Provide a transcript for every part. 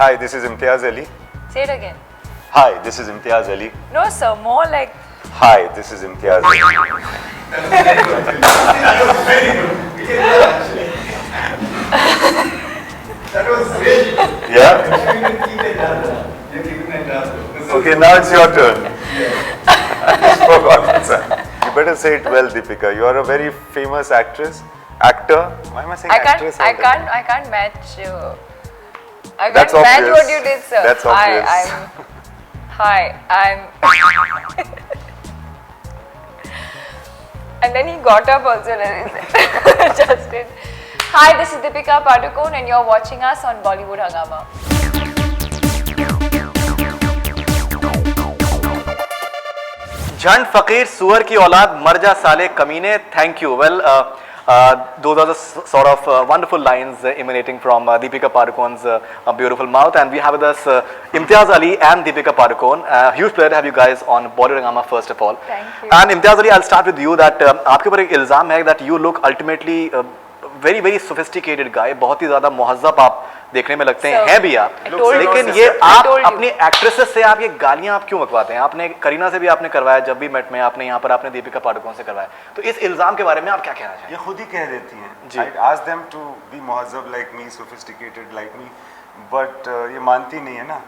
Hi, this is Imtiaz Ali. Say it again. Hi, this is Imtiaz Ali. No, sir. More like. Hi, this is Imtiaz Ali. That was great. Yeah? You're keeping it up. Okay, now it's your turn. I just forgot, sir. You better say it well, Deepika. You are a very famous actress. Actor. Why am I saying actress? I can't match. I can't That's match obvious. what you did, sir. That's obvious. I'm. And then he got up also and he said, Justin. Hi, this is Deepika Padukone and you're watching us on Bollywood Hungama. झंड फकीर सुअर की औलाद मर जा साले कमीने thank you well those are the sort of wonderful lines emanating from Deepika Padukone's beautiful mouth, and we have with us Imtiaz Ali and Deepika Padukone. Huge pleasure to have you guys on Bollywood Hungama first of all. Thank you. And Imtiaz Ali, I'll start with you that आपके ऊपर एक इल्जाम है that you look ultimately very sophisticated guy. बहुत ही ज़्यादा मुहज़्ज़ब आप देखने में लगते हैं भी आप, लेकिन ये आप अपनी एक्ट्रेसेस से आप ये गालियां आप क्यों मकवाते हैं? आपने करीना से भी आपने करवाया, जब भी मेट में आपने यहाँ पर आपने दीपिका पादुकोण से करवाया, तो इस इल्जाम के बारे में आप क्या कहना चाहेंगे? ये खुद ही कह देती हैं. जी. I asked them to be muhazzab like me, sophisticated like me, but ये मानती नहीं है ना.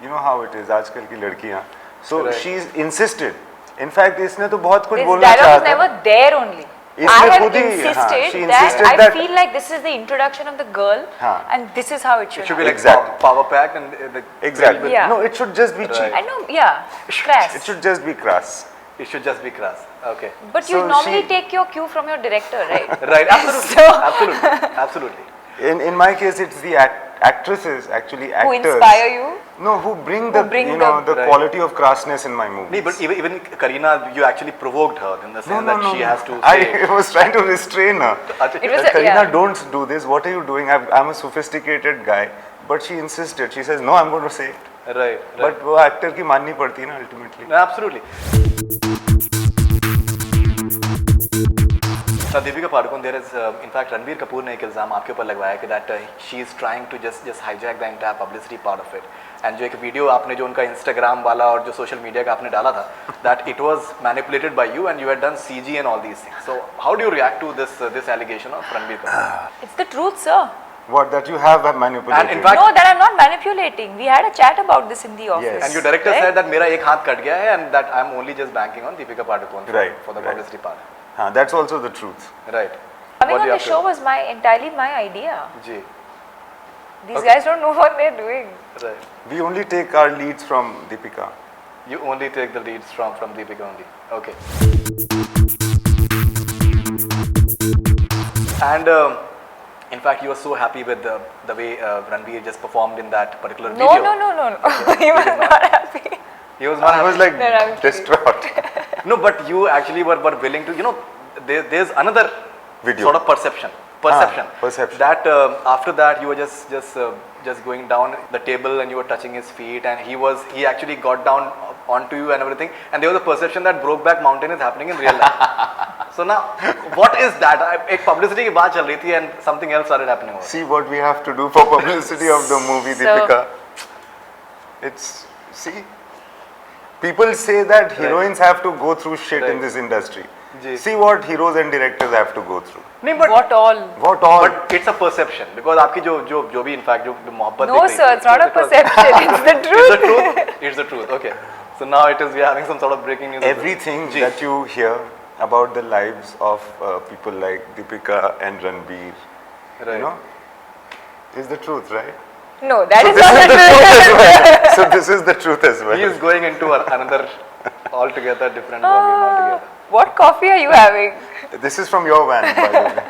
You know how it is आजकल की लड़कियाँ. So she insisted. In fact, इसने तो बहुत कुछ बोलना This dialogue चाहा was था. never there only. I have insisted that I feel like this is the introduction of the girl, and this is how it should. It should be like Exactly. power packed and Exactly. Yeah. No, it should just be cheap. I know, yeah, crass. It should just be crass. It should just be crass. Okay. But you So normally she- take your cue from your director, right? Right. Absolutely. So- Absolutely. In my case, it's the actresses, actually Who actors. inspire you? No, who bring the the- the quality of crassness in my movies. No, but even Kareena, you actually provoked her in the sense that she has to I say. was trying to restrain her. It was Kareena, yeah. don't do this. What are you doing? I'm a sophisticated guy. But she insisted. She says, no, I'm going to say it. Right. But वो actor की माननी पड़ती है ना ultimately. No, absolutely. Deepika Padukone, there is, in fact, Ranbir Kapoor ने एक इल्जाम आपके ऊपर लगवाया कि that she is trying to just hijack the entire publicity part of it. And जो एक वीडियो आपने जो उनका Instagram वाला और जो social media का आपने डाला था, that it was manipulated by you and you had done CG and all these things. So how do you react to this allegation of Ranbir Kapoor? It's the truth, sir. What, that you have manipulated? And in fact, No, that I'm not manipulating. We had a chat about this in the office. Yes. and your director right? said that मेरा एक हाथ cut गया है and that I'm only just banking on Deepika Padukone for the publicity part. That's also the truth. Right. Coming What do on you the have to- show was entirely my idea. Ji. These Okay. guys don't know what they're doing. Right. We only take our leads from Deepika. You only take the leads from Deepika only. Okay. And in fact, you were so happy with the way Ranbir just performed in that particular No, video. no. He was not happy. He was not I was happy. like No, I'm kidding. distraught. No, but you actually were willing to, there's another Video. sort of perception perception. that after that you were just going down the table and you were touching his feet and he actually got down onto you and everything, and there was a perception that Brokeback Mountain is happening in real life. So now what is that? एक publicity की बात चल रही थी and something else started happening over. See what we have to do for publicity of the movie, So- Deepika. See, people say that heroines have to go through shit in Right. this industry. Ji. See what heroes and directors have to go through. नहीं, but What all? What all? but it's a perception because आपकी जो भी in fact जो मोहब्बत No, दिख रही sir, थी, it's not a it was- perception. It's the It's truth. the truth. It's the truth. Okay. So now it is we are having some sort of breaking news. Everything that you hear about the lives of people like Deepika and Ranbir, Right. you know, is the truth, right? No, that is This not is the the truth. truth as well. So this is the truth as well. He is going into another altogether different volume altogether. What coffee are you having? This is from your van, by the way.